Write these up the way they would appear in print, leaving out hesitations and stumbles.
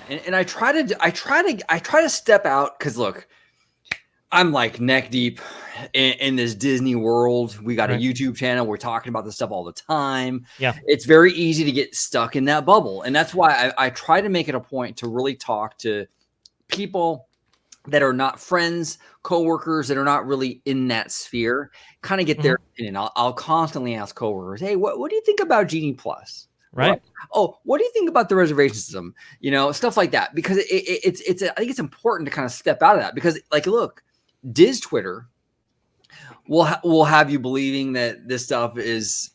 And I try to step out because look, I'm like neck deep in this Disney world. We got a YouTube channel. We're talking about this stuff all the time. Yeah. It's very easy to get stuck in that bubble. And that's why I try to make it a point to really talk to people that are not friends, coworkers that are not really in that sphere, kind of get their opinion. I'll constantly ask coworkers, hey, what do you think about Genie Plus? Right. What do you think about the reservation system? You know, stuff like that. Because it's I think it's important to kind of step out of that because, like, look, Diz Twitter will have you believing that this stuff is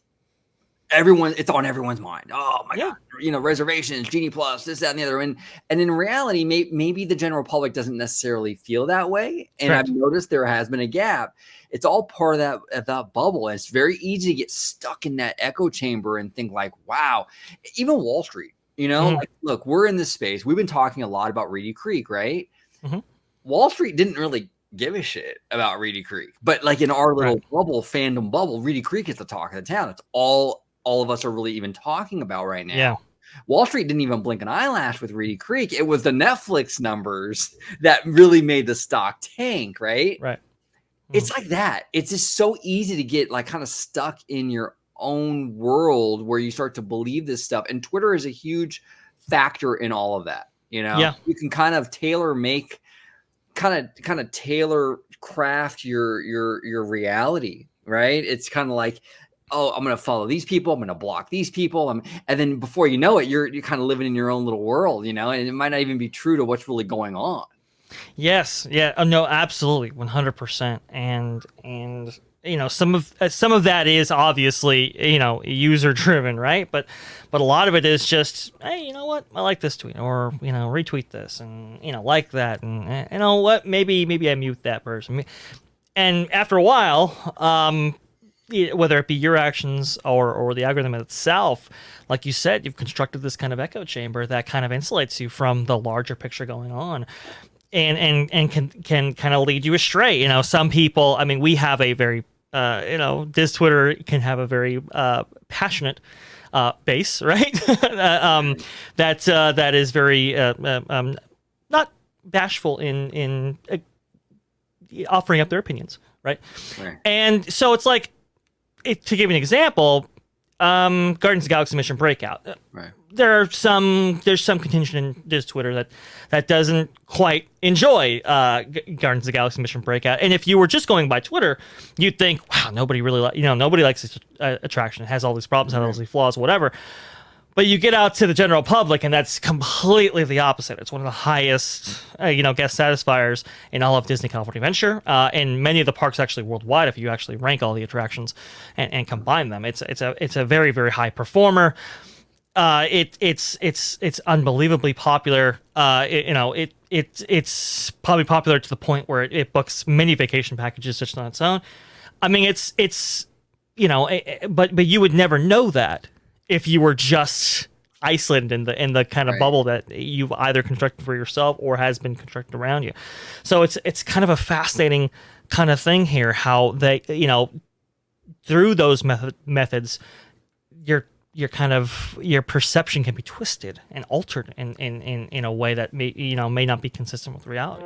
it's on everyone's mind. Oh my God, you know, reservations, Genie Plus, this, that, and the other. And in reality, maybe the general public doesn't necessarily feel that way. And I've noticed there has been a gap. It's all part of that bubble. And it's very easy to get stuck in that echo chamber and think like, wow, even Wall Street, you know, like, look, we're in this space. We've been talking a lot about Reedy Creek, right? Wall Street didn't really give a shit about Reedy Creek, but like in our little bubble, fandom bubble, Reedy Creek is the talk of the town. It's all of us are really even talking about right now. Yeah. Wall Street didn't even blink an eyelash with Reedy Creek. It was the Netflix numbers that really made the stock tank, right? Right. It's like that. It's just so easy to get like kind of stuck in your own world where you start to believe this stuff. And Twitter is a huge factor in all of that. You know, you can kind of kind of tailor craft your reality, right? It's kind of like, oh, I'm going to follow these people. I'm going to block these people. And then before you know it, you're kind of living in your own little world, you know, and it might not even be true to what's really going on. Yes. Yeah. Oh, no, absolutely. 100%. And, you know, some of that is obviously, you know, user driven, right? But a lot of it is just, hey, you know what? I like this tweet, or, you know, retweet this, and, you know, like that. And you know what? Maybe I mute that person. And after a while, whether it be your actions or the algorithm itself, like you said, you've constructed this kind of echo chamber that kind of insulates you from the larger picture going on, and can kind of lead you astray. You know, some people, I mean, we have a very, you know, Diz Twitter can have a very passionate base, right? That is very not bashful in offering up their opinions, right? And so it's like, to give you an example, Guardians of the Galaxy Mission Breakout. There's some contingent in Diz Twitter that doesn't quite enjoy Guardians of the Galaxy Mission Breakout. And if you were just going by Twitter, you'd think, wow, nobody likes this attraction. It has all these problems, has all these flaws, whatever. But you get out to the general public, and that's completely the opposite. It's one of the highest, guest satisfiers in all of Disney California Adventure, and many of the parks actually worldwide. If you actually rank all the attractions and combine them, it's a very, very high performer. It's unbelievably popular. It's probably popular to the point where it books many vacation packages just on its own. I mean, but you would never know that if you were just isolated in the kind of bubble that you've either constructed for yourself or has been constructed around you. So it's kind of a fascinating kind of thing here, how they, through those methods, your perception can be twisted and altered in a way that may not be consistent with reality.